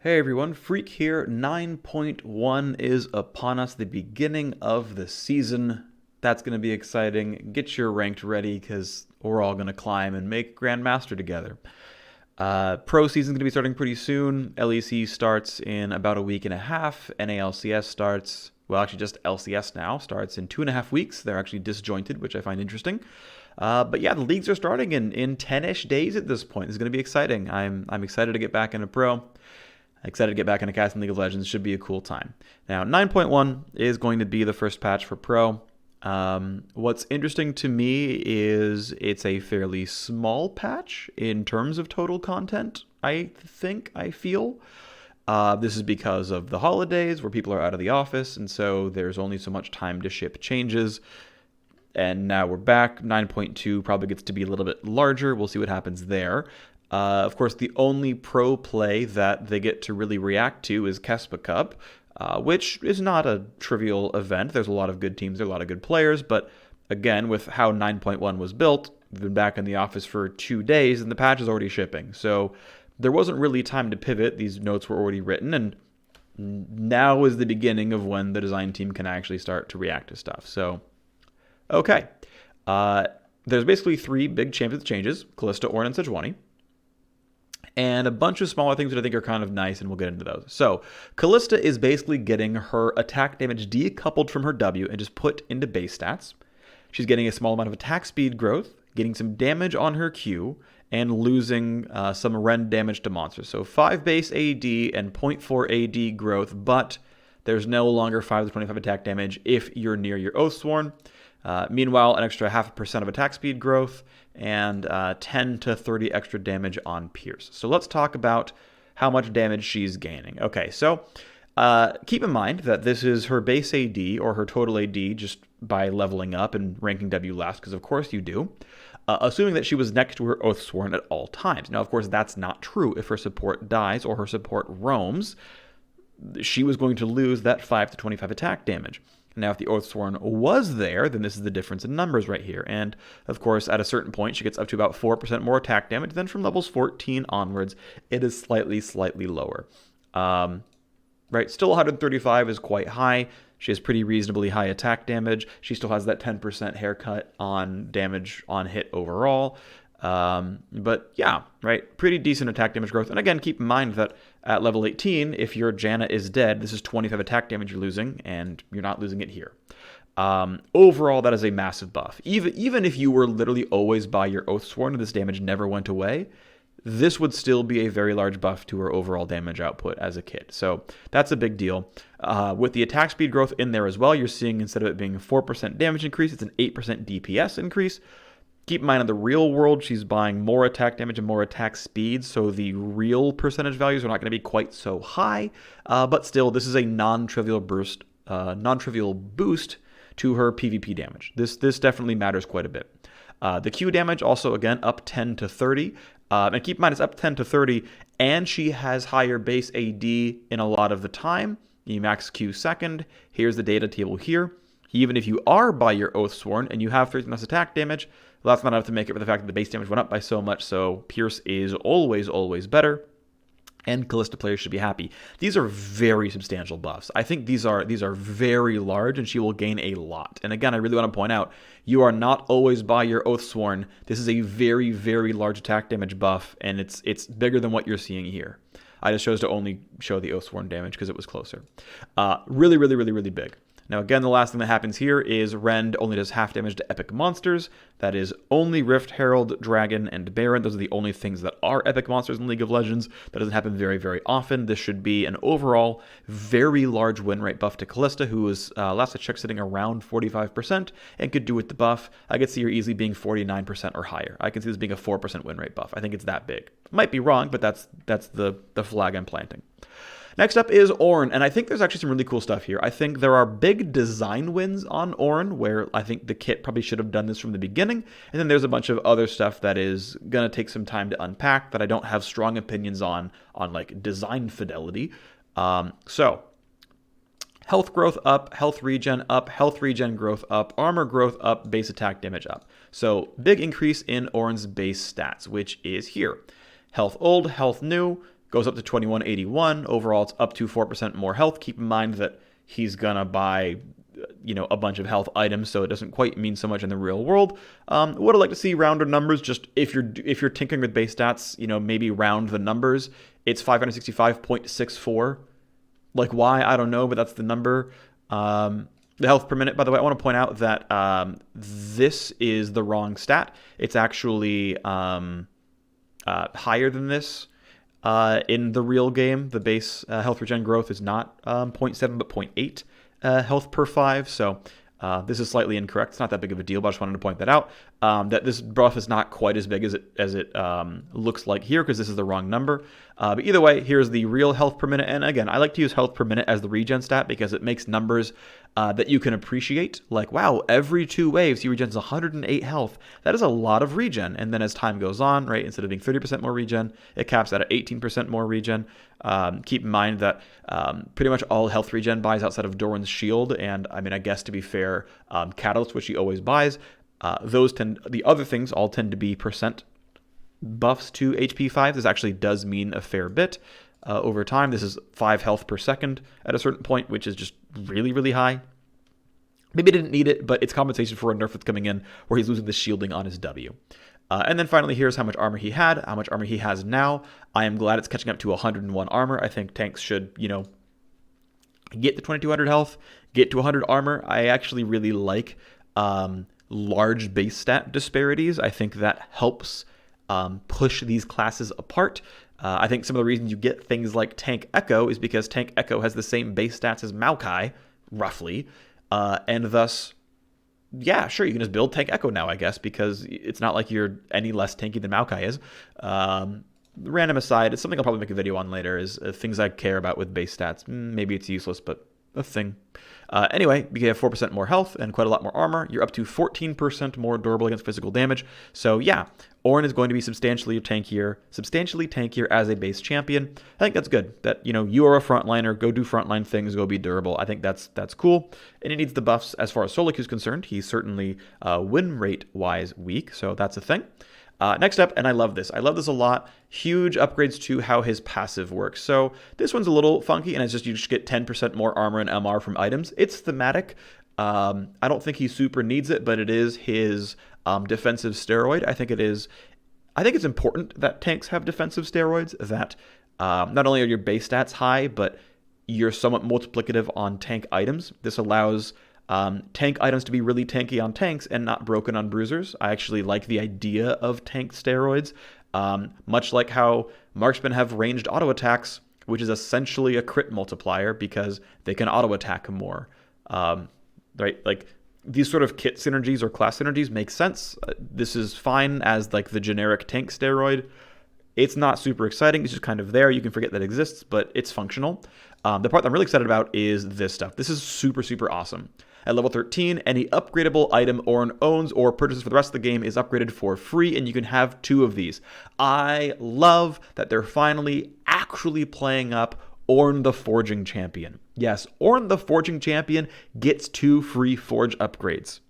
Hey everyone, Phreak here. 9.1 is upon us, the beginning of the season. That's going to be exciting. Get your ranked ready because we're all going to climb and make Grandmaster together. Pro season's going to be starting pretty soon. LEC starts in about a week and a half. NALCS starts, well, actually just LCS now, starts in 2.5 weeks. They're actually disjointed, which I find interesting. But yeah, the leagues are starting in 10-ish days at this point. This is going to be exciting. I'm excited to get back into Pro. Excited to get back into casting League of Legends. Should be a cool time. Now, 9.1 is going to be the first patch for Pro. What's interesting to me is it's a fairly small patch in terms of total content, I feel. This is because of the holidays where people are out of the office, and so there's only so much time to ship changes. And now we're back. 9.2 probably gets to be a little bit larger. We'll see what happens there. Of course, the only pro play that they get to really react to is Kespa Cup, which is not a trivial event. There's a lot of good teams, there are a lot of good players, but again, with how 9.1 was built, we've been back in the office for 2 days and the patch is already shipping. So there wasn't really time to pivot. These notes were already written, and now is the beginning of when the design team can actually start to react to stuff. So, okay. There's basically 3 big champions changes: Kalista, Ornn, and Sejuani, and a bunch of smaller things that I think are kind of nice, and we'll get into those. So, Kalista is basically getting her attack damage decoupled from her W and just put into base stats. She's getting a small amount of attack speed growth, getting some damage on her Q, and losing some rend damage to monsters. So 5 base AD and 0.4 AD growth, but there's no longer 5 to 25 attack damage if you're near your Oathsworn. Meanwhile, an extra 0.5% of attack speed growth and 10 to 30 extra damage on Pierce. So let's talk about how much damage she's gaining. Okay, so keep in mind that this is her base AD or her total AD just by leveling up and ranking W last, because of course you do, assuming that she was next to her Oathsworn at all times. Now, of course, that's not true. If her support dies or her support roams, she was going to lose that 5 to 25 attack damage. Now, if the Oathsworn was there, then this is the difference in numbers right here. And, of course, at a certain point, she gets up to about 4% more attack damage. Then from levels 14 onwards, it is slightly lower. Right, still 135 is quite high. She has pretty reasonably high attack damage. She still has that 10% haircut on damage on hit overall. But yeah, right, pretty decent attack damage growth. And again, keep in mind that at level 18, if your Janna is dead, this is 25 attack damage you're losing, and you're not losing it here. Overall, that is a massive buff. Even if you were literally always by your Oathsworn and this damage never went away, this would still be a very large buff to her overall damage output as a kit. So that's a big deal. With the attack speed growth in there as well, you're seeing instead of it being a 4% damage increase, it's an 8% DPS increase. Keep in mind, in the real world, she's buying more attack damage and more attack speed, so the real percentage values are not going to be quite so high. But still, this is a non-trivial boost to her PvP damage. This definitely matters quite a bit. The Q damage also, again, up 10 to 30. And keep in mind, it's up 10 to 30, and she has higher base AD in a lot of the time. You max Q second. Here's the data table here. Even if you are by your Oathsworn and you have 13 less attack damage, well, that's not enough to make it for the fact that the base damage went up by so much, so Pierce is always better, and Kalista players should be happy. These are very substantial buffs. I think these are very large, and she will gain a lot. And again, I really want to point out, you are not always by your Oathsworn. This is a very large attack damage buff, and it's bigger than what you're seeing here. I just chose to only show the Oathsworn damage because it was closer. Really big. Now, again, the last thing that happens here is Rend only does half damage to epic monsters. That is only Rift Herald, Dragon, and Baron. Those are the only things that are epic monsters in League of Legends. That doesn't happen very often. This should be an overall very large win rate buff to Kalista, who was, last I checked, sitting around 45% and could do with the buff. I could see her easily being 49% or higher. I can see this being a 4% win rate buff. I think it's that big. Might be wrong, but that's the flag I'm planting. Next up is Ornn, and I think there's actually some really cool stuff here. I think there are big design wins on Ornn, where I think the kit probably should have done this from the beginning, and then there's a bunch of other stuff that is going to take some time to unpack that I don't have strong opinions on like design fidelity. So, health growth up, health regen up, health regen growth up, armor growth up, base attack damage up. So, big increase in Ornn's base stats, which is here. Health old, health new, goes up to 2181. Overall, it's up to 4% more health. Keep in mind that he's going to buy a bunch of health items, so it doesn't quite mean so much in the real world. Would I like to see rounder numbers? Just if you're tinkering with base stats, maybe round the numbers. It's 565.64. Like why? I don't know, but that's the number. The health per minute, by the way, I want to point out that this is the wrong stat. It's actually higher than this. In the real game, the base health regen growth is not 0.7 but 0.8 health per 5. So this is slightly incorrect. It's not that big of a deal, but I just wanted to point that out. That this buff is not quite as big as it looks like here because this is the wrong number. But either way, here's the real health per minute. And again, I like to use health per minute as the regen stat because it makes numbers that you can appreciate. Like, wow, every 2 waves he regens 108 health. That is a lot of regen. And then as time goes on, right, instead of being 30% more regen, it caps out at 18% more regen. Keep in mind that pretty much all health regen buys outside of Doran's shield. And I mean, I guess to be fair, Catalyst, which he always buys, the other things all tend to be percent buffs to HP 5. This actually does mean a fair bit over time. This is 5 health per second at a certain point, which is just really, really high. Maybe didn't need it, but it's compensation for a nerf that's coming in where he's losing the shielding on his W. And then finally, here's how much armor he had, how much armor he has now. I am glad it's catching up to 101 armor. I think tanks should, get to 2200 health, get to 100 armor. I actually really like large base stat disparities. I think that helps push these classes apart. I think some of the reasons you get things like Tank Echo is because Tank Echo has the same base stats as Maokai, roughly, and thus, yeah, sure, you can just build Tank Echo now, I guess, because it's not like you're any less tanky than Maokai is. Random aside, it's something I'll probably make a video on later, is things I care about with base stats. Maybe it's useless, but a thing. Anyway, you have 4% more health and quite a lot more armor. You're up to 14% more durable against physical damage. So yeah, Ornn is going to be substantially tankier as a base champion. I think that's good. That, you are a frontliner, go do frontline things, go be durable. I think that's cool. And he needs the buffs as far as Solik is concerned. He's certainly win rate wise weak, so that's a thing. Next up, and I love this a lot, huge upgrades to how his passive works. So this one's a little funky, and it's just you just get 10% more armor and MR from items. It's thematic. I don't think he super needs it, but it is his defensive steroid. I think it's important that tanks have defensive steroids, that not only are your base stats high, but you're somewhat multiplicative on tank items. This allows tank items to be really tanky on tanks and not broken on bruisers. I actually like the idea of tank steroids, much like how marksmen have ranged auto attacks, which is essentially a crit multiplier because they can auto attack more. Right? Like these sort of kit synergies or class synergies make sense. This is fine as like the generic tank steroid. It's not super exciting. It's just kind of there. You can forget that it exists, but it's functional. The part that I'm really excited about is this stuff. This is super, super awesome. At level 13, any upgradable item Ornn owns or purchases for the rest of the game is upgraded for free, and you can have 2 of these. I love that they're finally actually playing up Ornn the Forging Champion. Yes, Ornn the Forging Champion gets 2 free Forge upgrades.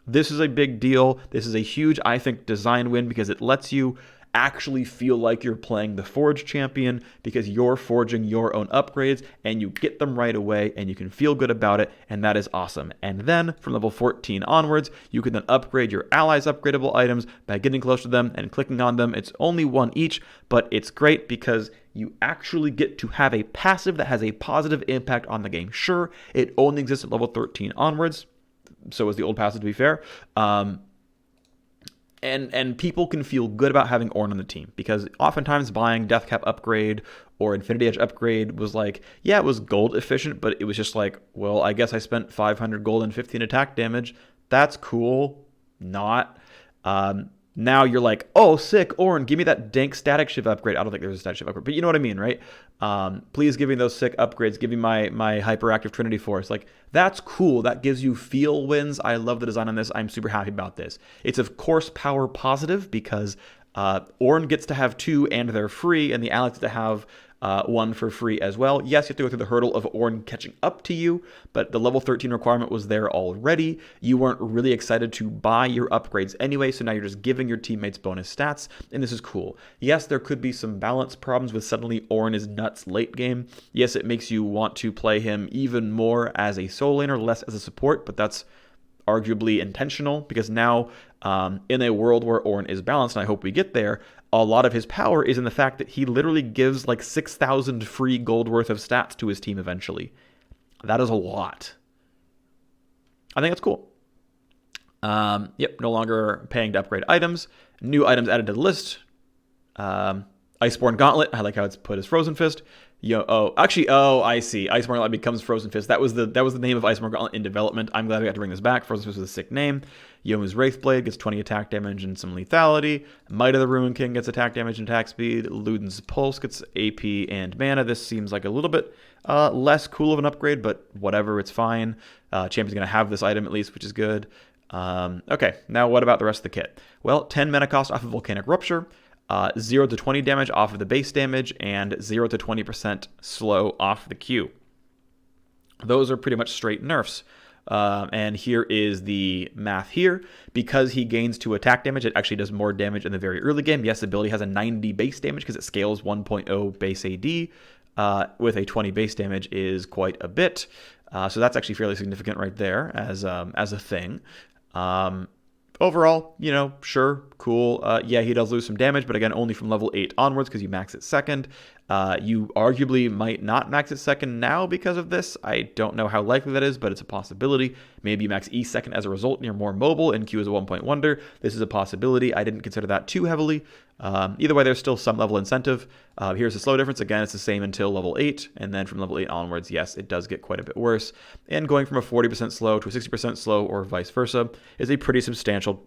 This is a big deal. This is a huge, I think, design win because it lets you actually feel like you're playing the Forge Champion because you're forging your own upgrades and you get them right away and you can feel good about it, and that is awesome. And then from level 14 onwards, you can then upgrade your allies' upgradable items by getting close to them and clicking on them. It's only 1 each, but it's great because you actually get to have a passive that has a positive impact on the game. Sure, it only exists at level 13 onwards, so is the old passive, to be fair. And people can feel good about having Ornn on the team because oftentimes buying Death Cap upgrade or Infinity Edge upgrade was like, yeah, it was gold efficient, but it was just like, well, I guess I spent 500 gold and 15 attack damage. That's cool. Not. Now you're like, oh, sick, Ornn, give me that dank static shift upgrade. I don't think there's a static shift upgrade, but you know what I mean, right? Please give me those sick upgrades. Give me my hyperactive Trinity Force. Like, that's cool. That gives you feel wins. I love the design on this. I'm super happy about this. It's, of course, power positive because Ornn gets to have 2 and they're free, and the allies get to have one for free as well. Yes, you have to go through the hurdle of Ornn catching up to you, but the level 13 requirement was there already. You weren't really excited to buy your upgrades anyway, so now you're just giving your teammates bonus stats, and this is cool. Yes, there could be some balance problems with suddenly Ornn is nuts late game. Yes, it makes you want to play him even more as a solo laner, less as a support, but that's arguably intentional, because now in a world where Ornn is balanced, and I hope we get there, a lot of his power is in the fact that he literally gives like 6,000 free gold worth of stats to his team eventually. That is a lot. I think that's cool. Yep, no longer paying to upgrade items. New items added to the list. Iceborne Gauntlet, I like how it's put as Frozen Fist. I see. Iceborne Gauntlet becomes Frozen Fist. That was the name of Iceborne Gauntlet in development. I'm glad we got to bring this back. Frozen Fist was a sick name. Yomu's Wraithblade gets 20 attack damage and some lethality. Might of the Ruin King gets attack damage and attack speed. Luden's Pulse gets AP and mana. This seems like a little bit less cool of an upgrade, but whatever, it's fine. Champion's going to have this item at least, which is good. Okay, now what about the rest of the kit? Well, 10 mana cost off of Volcanic Rupture. 0 to 20 damage off of the base damage, and 0 to 20% slow off the Q. Those are pretty much straight nerfs. And here is the math here. Because he gains 2 attack damage, it actually does more damage in the very early game. Yes, the ability has a 90 base damage because it scales 1.0 base AD. With a 20 base damage is quite a bit. So that's actually fairly significant right there as a thing. Overall, sure, cool. Yeah, he does lose some damage, but again, only from level 8 onwards because you max it second. You arguably might not max it second now because of this. I don't know how likely that is, but it's a possibility. Maybe you max E second as a result and you're more mobile, and Q is a 1-point wonder. This is a possibility. I didn't consider that too heavily. Either way, there's still some level incentive. Here's the slow difference. Again, it's the same until level 8, and then from level 8 onwards, yes, it does get quite a bit worse. And going from a 40% slow to a 60% slow, or vice versa, is a pretty substantial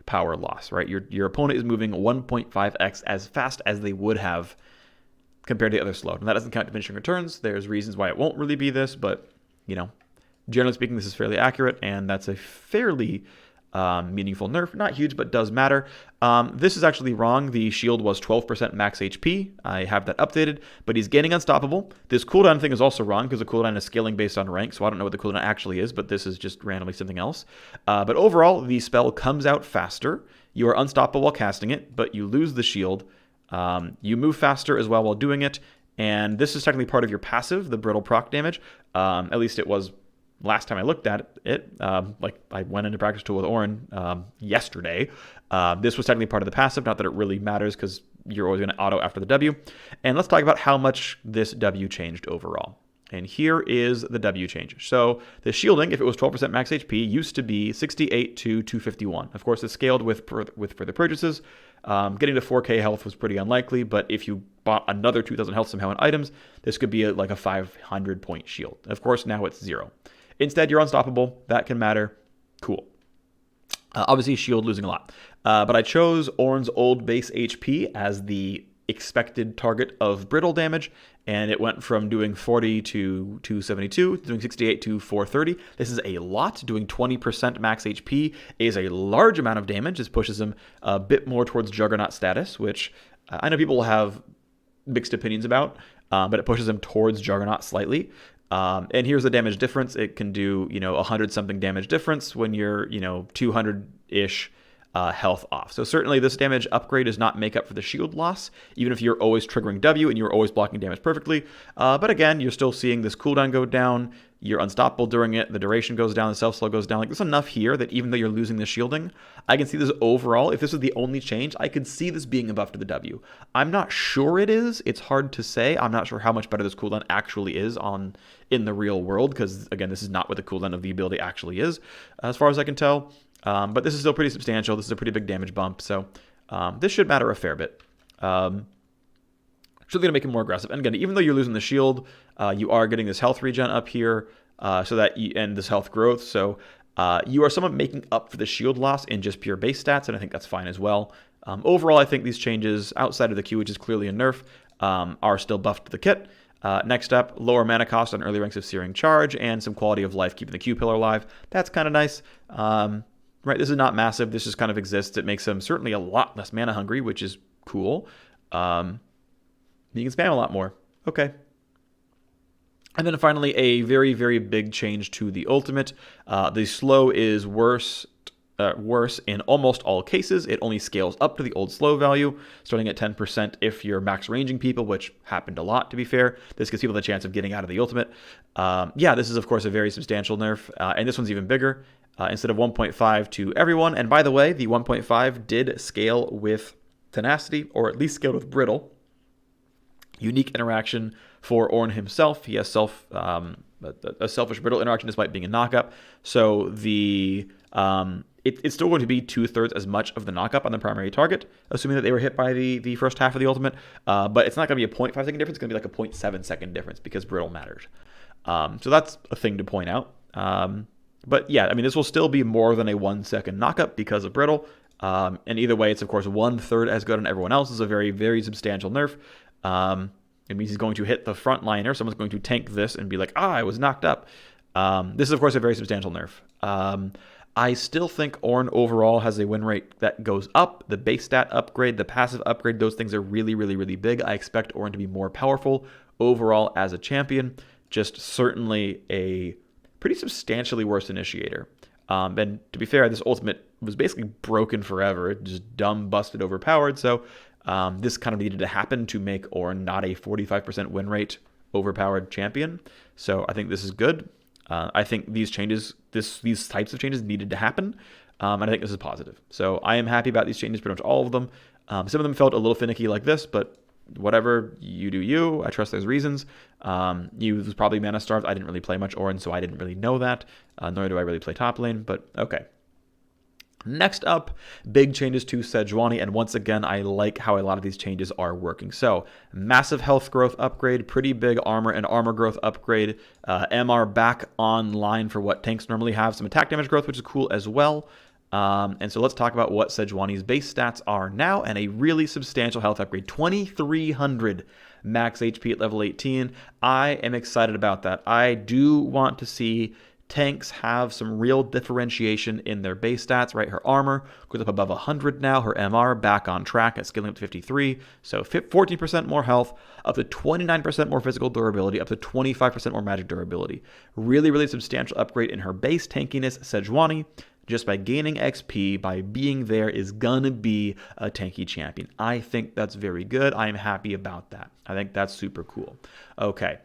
power loss, right? Your opponent is moving 1.5x as fast as they would have compared to the other slow. And that doesn't count diminishing returns. There's reasons why it won't really be this, but, generally speaking, this is fairly accurate, and that's a fairly meaningful nerf. Not huge, but does matter. This is actually wrong. The shield was 12% max HP. I have that updated, but he's gaining unstoppable. This cooldown thing is also wrong because the cooldown is scaling based on rank, so I don't know what the cooldown actually is, but this is just randomly something else. But overall, the spell comes out faster. You are unstoppable while casting it, but you lose the shield. You move faster as well while doing it, and this is technically part of your passive, the brittle proc damage. At least it was last time I looked at it. Like I went into practice tool with Ornn yesterday. This was technically part of the passive, not that it really matters because you're always going to auto after the W. And let's talk about how much this W changed overall. And here is the W change. So the shielding, if it was 12% max HP, used to be 68 to 251. Of course, it scaled with further purchases. Getting to 4K health was pretty unlikely, but if you bought another 2,000 health somehow in items, this could be like a 500-point shield. Of course, now it's 0. Instead, you're unstoppable. That can matter. Cool. Obviously, shield losing a lot. But I chose Ornn's old base HP as the expected target of brittle damage, and it went from doing 40 to 272, doing 68 to 430. This is a lot. Doing 20% max HP is a large amount of damage. This pushes him a bit more towards Juggernaut status, which I know people have mixed opinions about, but it pushes him towards Juggernaut slightly. And here's the damage difference. It can do, 100-something damage difference when you're, 200-ish health off. So certainly this damage upgrade does not make up for the shield loss, even if you're always triggering W and you're always blocking damage perfectly. But again, you're still seeing this cooldown go down. You're unstoppable during it. The duration goes down. The self-slow goes down. Like, there's enough here that even though you're losing the shielding, I can see this overall. If this was the only change, I could see this being a buff to the W. I'm not sure it is. It's hard to say. I'm not sure how much better this cooldown actually is in the real world, because, again, this is not what the cooldown of the ability actually is, as far as I can tell. But this is still pretty substantial. This is a pretty big damage bump, so this should matter a fair bit. Should going to make him more aggressive. And again, even though you're losing the shield, you are getting this health regen up here, and this health growth. So you are somewhat making up for the shield loss in just pure base stats, and I think that's fine as well. Overall, I think these changes outside of the Q, which is clearly a nerf, are still buffed to the kit. Next up, lower mana cost on early ranks of Searing Charge, and some quality of life keeping the Q pillar alive. That's kind of nice. Right, this is not massive. This just kind of exists. It makes him certainly a lot less mana hungry, which is cool. You can spam a lot more. Okay. And then finally, a very, very big change to the ultimate. The slow is worse in almost all cases. It only scales up to the old slow value, starting at 10% if you're max ranging people, which happened a lot, to be fair. This gives people the chance of getting out of the ultimate. Yeah, this is, of course, a very substantial nerf, and this one's even bigger. Instead of 1.5 to everyone. And by the way, the 1.5 did scale with tenacity, or at least scaled with brittle. Unique interaction for Ornn himself. He has a selfish brittle interaction despite being a knockup. So it's still going to be 2/3 as much of the knockup on the primary target, assuming that they were hit by the first half of the ultimate. But it's not going to be a 0.5 second difference. It's going to be like a 0.7 second difference because brittle matters. So that's a thing to point out. But yeah, I mean, this will still be more than a 1 second knockup because of brittle. And either way, it's of course 1/3 as good on everyone else. Is a very, very substantial nerf. It means he's going to hit the front liner. Someone's going to tank this and be like, I was knocked up. This is, of course, a very substantial nerf. I still think Ornn overall has a win rate that goes up. The base stat upgrade, the passive upgrade, those things are really, really, really big. I expect Ornn to be more powerful overall as a champion. Just certainly a pretty substantially worse initiator. And to be fair, this ultimate was basically broken forever. It just dumb, busted, overpowered. So this kind of needed to happen to make Ornn not a 45% win rate overpowered champion. So I think this is good. I think these changes, these types of changes needed to happen. And I think this is positive. So I am happy about these changes, pretty much all of them. Some of them felt a little finicky like this, but whatever, you do you. I trust there's reasons. You was probably mana starved. I didn't really play much Ornn, so I didn't really know that. Nor do I really play top lane, but okay. Next up, big changes to Sejuani, and once again, I like how a lot of these changes are working. So, massive health growth upgrade, pretty big armor and armor growth upgrade, MR back online for what tanks normally have, some attack damage growth, which is cool as well. And so let's talk about what Sejuani's base stats are now, and a really substantial health upgrade, 2,300 max HP at level 18. I am excited about that. I do want to see tanks have some real differentiation in their base stats, right? Her armor goes up above 100 now. Her MR back on track at scaling up to 53. So 14% more health, up to 29% more physical durability, up to 25% more magic durability. Really, really substantial upgrade in her base tankiness. Sejuani, just by gaining XP, by being there, is gonna be a tanky champion. I think that's very good. I am happy about that. I think that's super cool. Okay,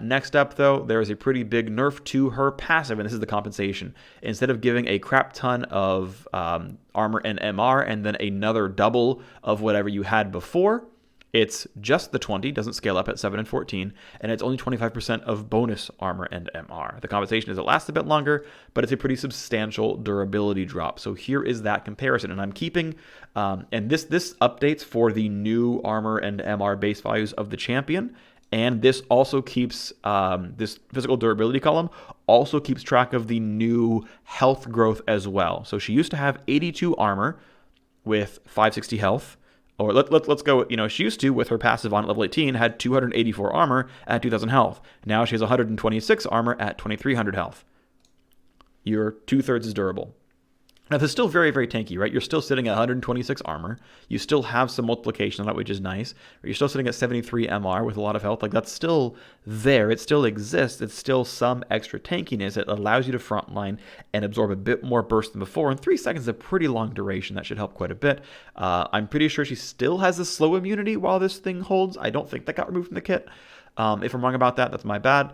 next up though, there is a pretty big nerf to her passive, and this is the compensation. Instead of giving a crap ton of armor and MR and then another double of whatever you had before, it's just the 20, doesn't scale up at 7 and 14, and it's only 25% of bonus armor and MR. The compensation is it lasts a bit longer, but it's a pretty substantial durability drop. So here is that comparison, and I'm keeping, and this updates for the new armor and MR base values of the champion, and this also keeps, this physical durability column also keeps track of the new health growth as well. So she used to have 82 armor with 560 health. Or let's go, she used to, with her passive on level 18, had 284 armor at 2,000 health. Now she has 126 armor at 2,300 health. Your 2/3 is durable. Now, this is still very, very tanky, right? You're still sitting at 126 armor. You still have some multiplication on that, which is nice. You're still sitting at 73 MR with a lot of health. Like, that's still there. It still exists. It's still some extra tankiness. It allows you to frontline and absorb a bit more burst than before. And 3 seconds is a pretty long duration. That should help quite a bit. I'm pretty sure she still has the slow immunity while this thing holds. I don't think that got removed from the kit. If I'm wrong about that, that's my bad.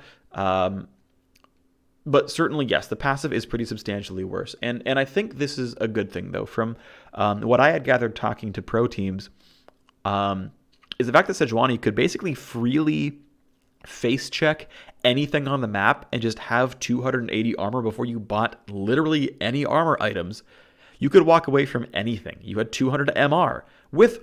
But certainly, yes, the passive is pretty substantially worse. And I think this is a good thing, though. From what I had gathered talking to pro teams, is the fact that Sejuani could basically freely face check anything on the map and just have 280 armor before you bought literally any armor items. You could walk away from anything. You had 200 MR. With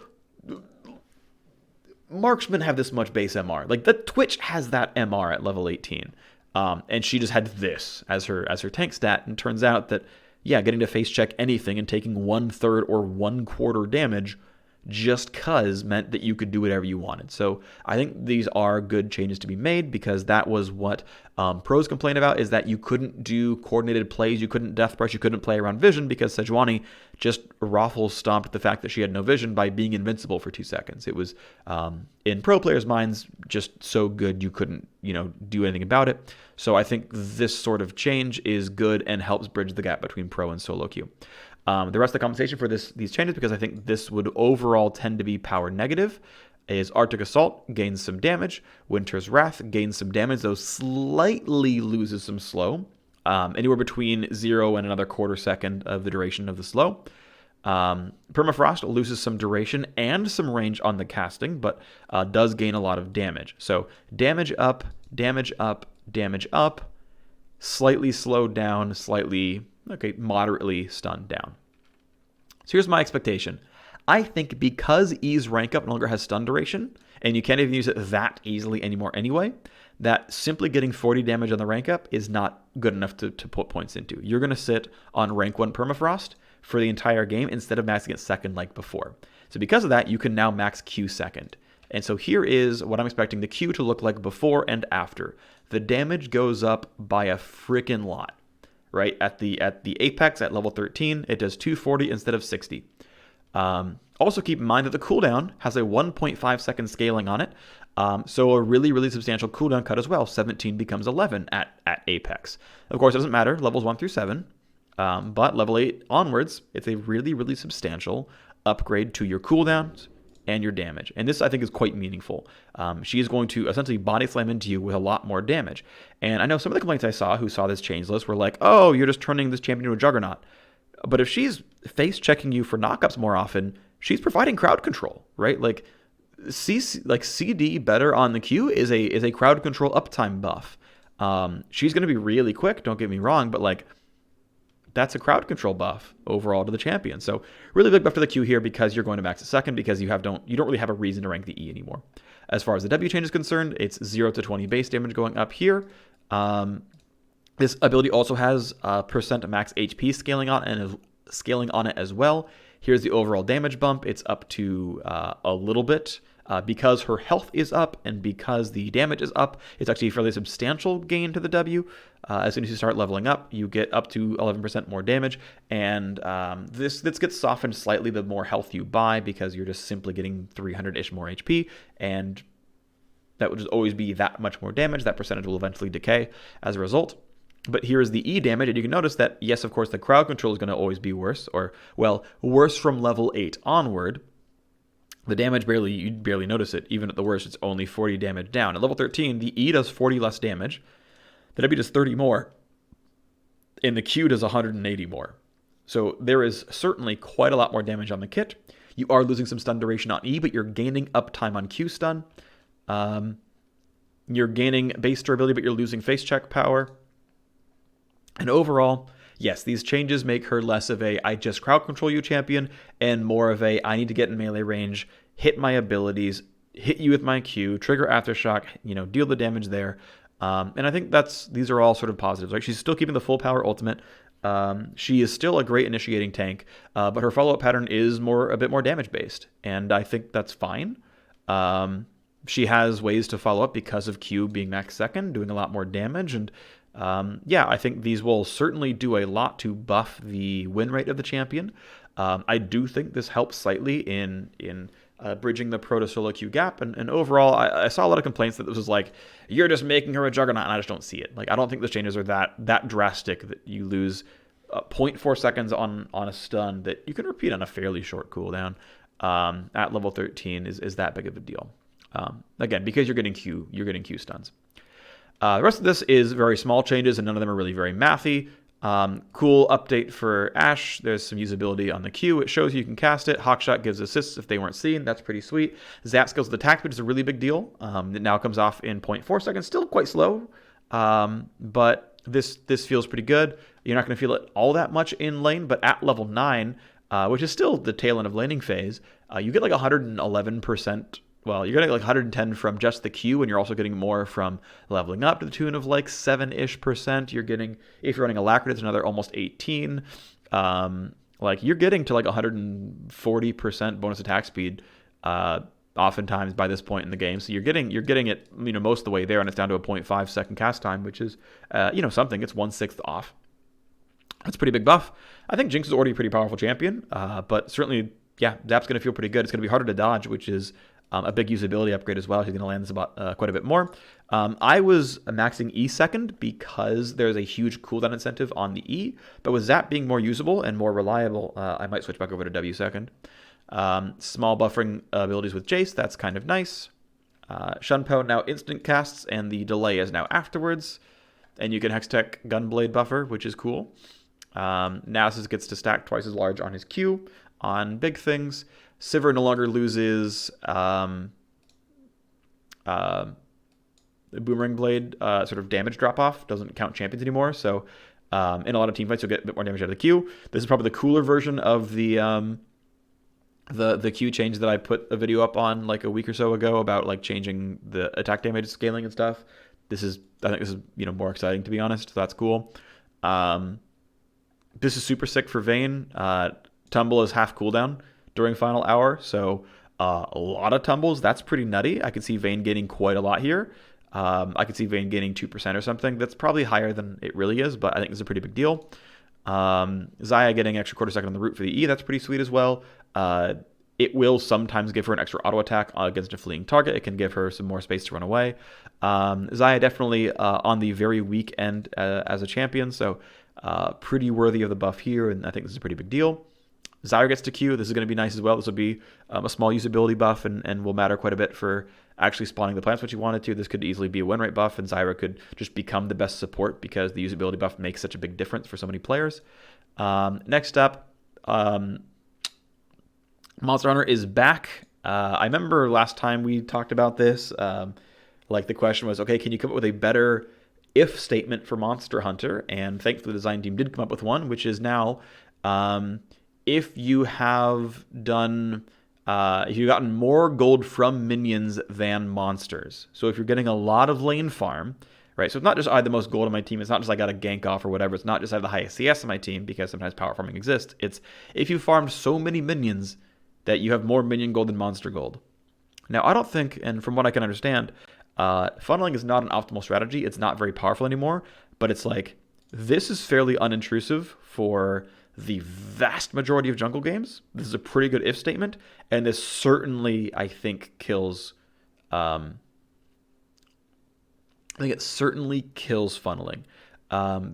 marksmen have this much base MR. Like, the Twitch has that MR at level 18. And she just had this as her tank stat, and turns out that, yeah, getting to face check anything and taking 1/3 or 1/4 damage just cause meant that you could do whatever you wanted. So I think these are good changes to be made, because that was what pros complained about, is that you couldn't do coordinated plays, you couldn't death brush, you couldn't play around vision, because Sejuani just raffle stomped the fact that she had no vision by being invincible for 2 seconds. It was, in pro players' minds, just so good you couldn't, do anything about it. So I think this sort of change is good and helps bridge the gap between pro and solo queue. The rest of the compensation for these changes, because I think this would overall tend to be power negative, is Arctic Assault gains some damage, Winter's Wrath gains some damage, though slightly loses some slow, anywhere between 0 and another quarter second of the duration of the slow. Permafrost loses some duration and some range on the casting, but does gain a lot of damage. So damage up, damage up, damage up, slightly slowed down, moderately stunned down. So here's my expectation. I think because E's rank up no longer has stun duration, and you can't even use it that easily anymore anyway, that simply getting 40 damage on the rank up is not good enough to put points into. You're going to sit on rank 1 Permafrost for the entire game instead of maxing it second like before. So because of that, you can now max Q second. And so here is what I'm expecting the Q to look like before and after. The damage goes up by a freaking lot. Right at the apex at level 13, it does 240 instead of 60. Also keep in mind that the cooldown has a 1.5 second scaling on it, so a really, really substantial cooldown cut as well. 17 becomes 11 at apex. Of course, it doesn't matter, levels 1 through 7, but level 8 onwards, it's a really, really substantial upgrade to your cooldowns and your damage. And this, I think, is quite meaningful. She is going to essentially body slam into you with a lot more damage. And I know some of the complaints I saw who saw this change list were like, oh, you're just turning this champion into a juggernaut. But if she's face checking you for knockups more often, she's providing crowd control, right? Like CD better on the Q is a crowd control uptime buff. She's going to be really quick, don't get me wrong, but that's a crowd control buff overall to the champion. So really big buff to the Q here, because you're going to max it second, because you don't really have a reason to rank the E anymore. As far as the W change is concerned, it's 0 to 20 base damage going up here. This ability also has percent max HP scaling on it as well. Here's the overall damage bump. It's up to a little bit. Because her health is up and because the damage is up, it's actually a fairly substantial gain to the W. As soon as you start leveling up, you get up to 11% more damage, and this gets softened slightly the more health you buy, because you're just simply getting 300-ish more HP, and that will just always be that much more damage. That percentage will eventually decay as a result. But here's the E damage, and you can notice that, yes, of course, the crowd control is going to always be worse, or, well, worse from level 8 onward. The damage you barely notice it. Even at the worst, it's only 40 damage down. At level 13, the E does 40 less damage. The W does 30 more. And the Q does 180 more. So there is certainly quite a lot more damage on the kit. You are losing some stun duration on E, but you're gaining uptime on Q stun. You're gaining base durability, but you're losing face check power. And overall, yes, these changes make her less of a I just crowd control you champion and more of a I need to get in melee range, hit my abilities, hit you with my Q, trigger aftershock, deal the damage there. And I think these are all sort of positives. Right? She's still keeping the full power ultimate. She is still a great initiating tank, but her follow-up pattern is a bit more damage based, and I think that's fine. She has ways to follow up because of Q being max second, doing a lot more damage, and I think these will certainly do a lot to buff the win rate of the champion. I do think this helps slightly in bridging the pro to solo queue gap, and overall, I saw a lot of complaints that this was like, you're just making her a juggernaut, and I just don't see it. I don't think the changes are that drastic that you lose 0.4 seconds on a stun that you can repeat on a fairly short cooldown at level 13 is that big of a deal. Again, because you're getting Q stuns. The rest of this is very small changes, and none of them are really very mathy. Cool update for Ashe. There's some usability on the Q. It shows you can cast it. Hawkshot gives assists if they weren't seen. That's pretty sweet. Zap skills with attack speed is a really big deal. It now comes off in 0.4 seconds. Still quite slow, but this feels pretty good. You're not going to feel it all that much in lane, but at level 9, which is still the tail end of laning phase, you get 111%. Well, you're getting 110 from just the Q, and you're also getting more from leveling up to the tune of 7-ish%. You're getting, if you're running Alacrity, it's another almost 18. Like, you're getting to like 140% bonus attack speed oftentimes by this point in the game. So you're getting it, most of the way there, and it's down to a 0.5 second cast time, which is something. It's 1/6 off. That's a pretty big buff. I think Jinx is already a pretty powerful champion, but certainly, yeah, Zap's going to feel pretty good. It's going to be harder to dodge, which is a big usability upgrade as well. She's going to land this about quite a bit more. I was maxing E second because there's a huge cooldown incentive on the E, but with Zap being more usable and more reliable, I might switch back over to W second. Small buffering abilities with Jace, that's kind of nice. Shunpo now instant casts, and the delay is now afterwards. And you can Hextech Gunblade buffer, which is cool. Nasus gets to stack twice as large on his Q on big things. Sivir no longer loses Boomerang Blade sort of damage drop-off. Doesn't count champions anymore, so in a lot of team fights you'll get a bit more damage out of the Q. This is probably the cooler version of the Q change that I put a video up on like a week or so ago about like changing the attack damage scaling and stuff. I think this is more exciting, to be honest. So that's cool. This is super sick for Vayne. Tumble is half cooldown during final hour, so a lot of tumbles. That's pretty nutty. I could see Vayne gaining quite a lot here. I could see Vayne gaining 2% or something. That's probably higher than it really is, but I think it's a pretty big deal. Xayah getting extra quarter second on the root for the E. That's pretty sweet as well. It will sometimes give her an extra auto attack against a fleeing target. It can give her some more space to run away. Xayah definitely on the very weak end as a champion, so pretty worthy of the buff here, and I think this is a pretty big deal. Zyra gets to Q. This is going to be nice as well. This will be a small usability buff and will matter quite a bit for actually spawning the plants, which you wanted to. This could easily be a win rate buff, and Zyra could just become the best support because the usability buff makes such a big difference for so many players. Next up, Monster Hunter is back. I remember last time we talked about this, the question was, okay, can you come up with a better if statement for Monster Hunter? And thankfully the design team did come up with one, which is now, if you have done, if you've gotten more gold from minions than monsters. So if you're getting a lot of lane farm, right? So it's not just I had the most gold on my team. It's not just I got a gank off or whatever. It's not just I have the highest CS on my team, because sometimes power farming exists. It's if you farmed so many minions that you have more minion gold than monster gold. Now, I don't think, and from what I can understand, funneling is not an optimal strategy. It's not very powerful anymore, but it's like, this is fairly unintrusive for the vast majority of jungle games. This is a pretty good if statement, and this certainly, I think, kills... I think it certainly kills funneling.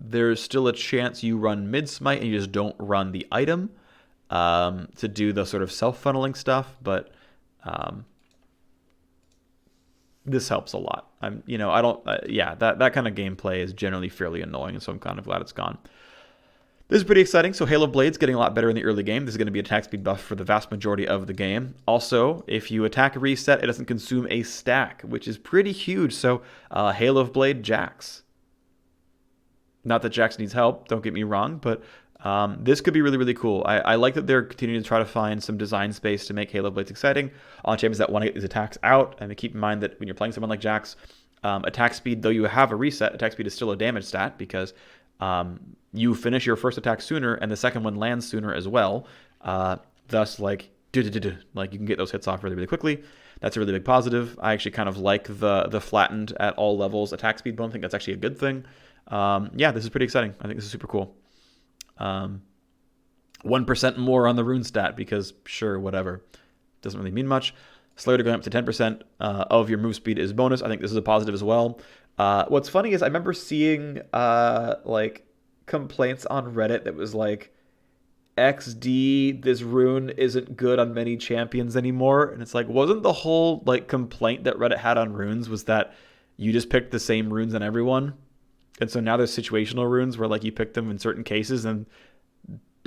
There's still a chance you run mid smite and you just don't run the item to do the sort of self-funneling stuff, but this helps a lot. I don't, that kind of gameplay is generally fairly annoying, and so I'm kind of glad it's gone. This is pretty exciting. So Hail of Blade's getting a lot better in the early game. This is going to be attack speed buff for the vast majority of the game. Also, if you attack a reset, it doesn't consume a stack, which is pretty huge. So Hail of Blade Jax. Not that Jax needs help, don't get me wrong, but this could be really, really cool. I like that they're continuing to try to find some design space to make Halo Blades exciting on champions that want to get these attacks out. And keep in mind that when you're playing someone like Jax, attack speed, though you have a reset, attack speed is still a damage stat because you finish your first attack sooner and the second one lands sooner as well. Thus, like you can get those hits off really, really quickly. That's a really big positive. I actually kind of like the flattened at all levels attack speed bump. I think that's actually a good thing. Yeah, this is pretty exciting. I think this is super cool. 1% more on the rune stat because sure, whatever. Doesn't really mean much. Slayer going up to 10% of your move speed is bonus. I think this is a positive as well. What's funny is I remember seeing complaints on Reddit that was like, XD, this rune isn't good on many champions anymore. And it's like, wasn't the whole complaint that Reddit had on runes was that you just picked the same runes on everyone? And so now there's situational runes where you pick them in certain cases and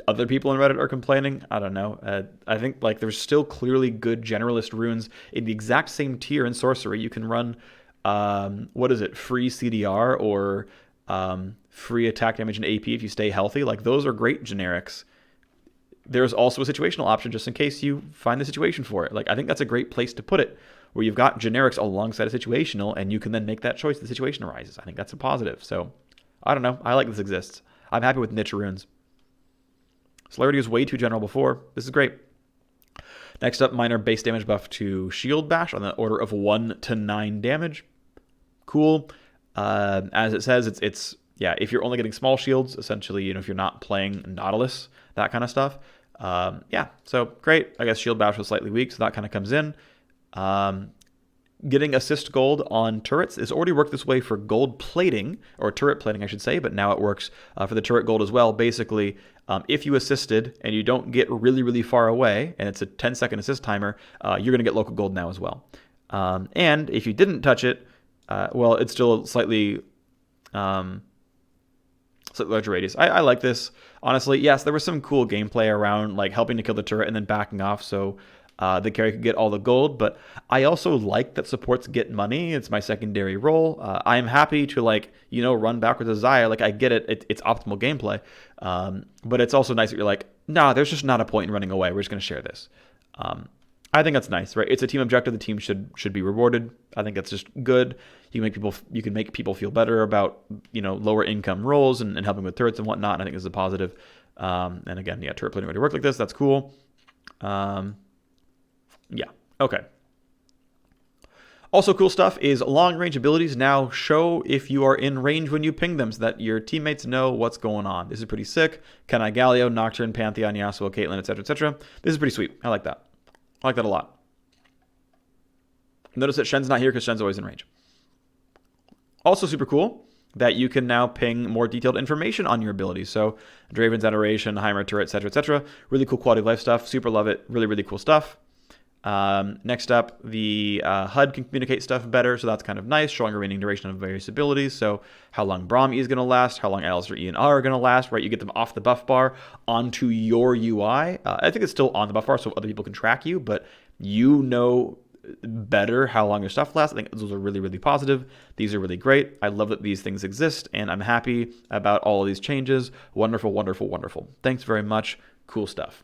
other people on Reddit are complaining. I don't know. I think there's still clearly good generalist runes in the exact same tier in sorcery. You can run, free CDR or free attack damage and AP if you stay healthy. Those are great generics. There's also a situational option just in case you find the situation for it. I think that's a great place to put it, where you've got generics alongside a situational, and you can then make that choice if the situation arises. I think that's a positive. So, I don't know. I like this exists. I'm happy with niche runes. Celerity was way too general before. This is great. Next up, minor base damage buff to Shield Bash on the order of 1 to 9 damage. Cool. As it says, it's yeah, if you're only getting small shields, essentially, if you're not playing Nautilus, that kind of stuff. Yeah, so great. I guess Shield Bash was slightly weak, so that kind of comes in. Getting assist gold on turrets is already worked this way for gold plating, or turret plating, I should say, but now it works for the turret gold as well. Basically, if you assisted and you don't get really, really far away, and it's a 10-second assist timer, you're going to get local gold now as well. And if you didn't touch it, well, it's still slightly larger radius. I like this. Honestly, yes, there was some cool gameplay around like helping to kill the turret and then backing off so the carry could get all the gold, but I also like that supports get money. It's my secondary role. I'm happy to run backwards as Xayah. Like I get it. It's optimal gameplay. But it's also nice that you're like, nah, there's just not a point in running away. We're just going to share this. I think that's nice, right? It's a team objective. The team should be rewarded. I think that's just good. You can make people feel better about lower income roles and helping with turrets and whatnot. And I think this is a positive. And again, yeah, turret plating already work like this. That's cool. Yeah. Okay. Also cool stuff is long range abilities now show if you are in range when you ping them so that your teammates know what's going on. This is pretty sick. Kenai Galio, Nocturne, Pantheon, Yasuo, Caitlyn, etc., etc. This is pretty sweet. I like that. I like that a lot. Notice that Shen's not here because Shen's always in range. Also super cool that you can now ping more detailed information on your abilities. So Draven's Adoration, Heimer Turret, etc., etc. Really cool quality of life stuff. Super love it. Really, really cool stuff. Next up, the HUD can communicate stuff better, so that's kind of nice, showing a remaining duration of various abilities. So how long Braum E is going to last, how long Alistair E and R are going to last, right? You get them off the buff bar onto your UI. I think it's still on the buff bar so other people can track you, but you know better how long your stuff lasts. I think those are really, really positive. These are really great. I love that these things exist, and I'm happy about all of these changes. Wonderful, wonderful, wonderful. Thanks very much. Cool stuff.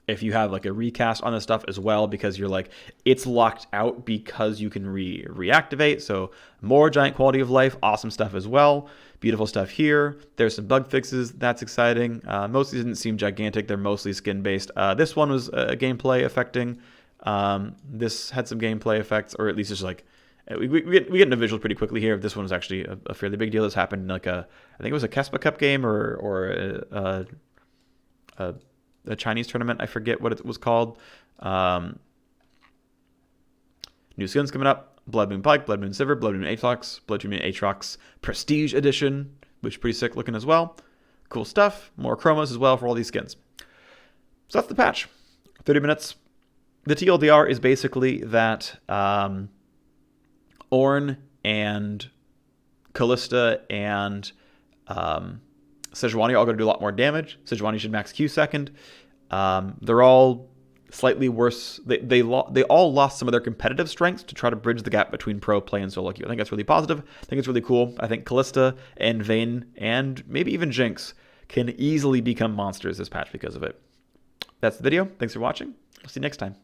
If you have like a recast on this stuff as well, because you're like, it's locked out because you can reactivate. So more giant quality of life, awesome stuff as well. Beautiful stuff here. There's some bug fixes. That's exciting. Most of these didn't seem gigantic. They're mostly skin based. This one was gameplay affecting. This had some gameplay effects, or at least it's like, we get into visuals pretty quickly here. This one was actually a fairly big deal. This happened in like I think it was a Kespa Cup game or a Chinese tournament. I forget what it was called. New skins coming up. Blood Moon Pike, Blood Moon Sivir, Blood Moon Aatrox, Blood Moon Aatrox Prestige Edition, which is pretty sick looking as well. Cool stuff. More chromos as well for all these skins. So that's the patch. 30 minutes. The TLDR is basically that Ornn and Kalista and Sejuani are all going to do a lot more damage. Sejuani should max Q second. They're all slightly worse. They all lost some of their competitive strengths to try to bridge the gap between pro play and solo queue. I think that's really positive. I think it's really cool. I think Kalista and Vayne and maybe even Jinx can easily become monsters this patch because of it. That's the video. Thanks for watching. I'll see you next time.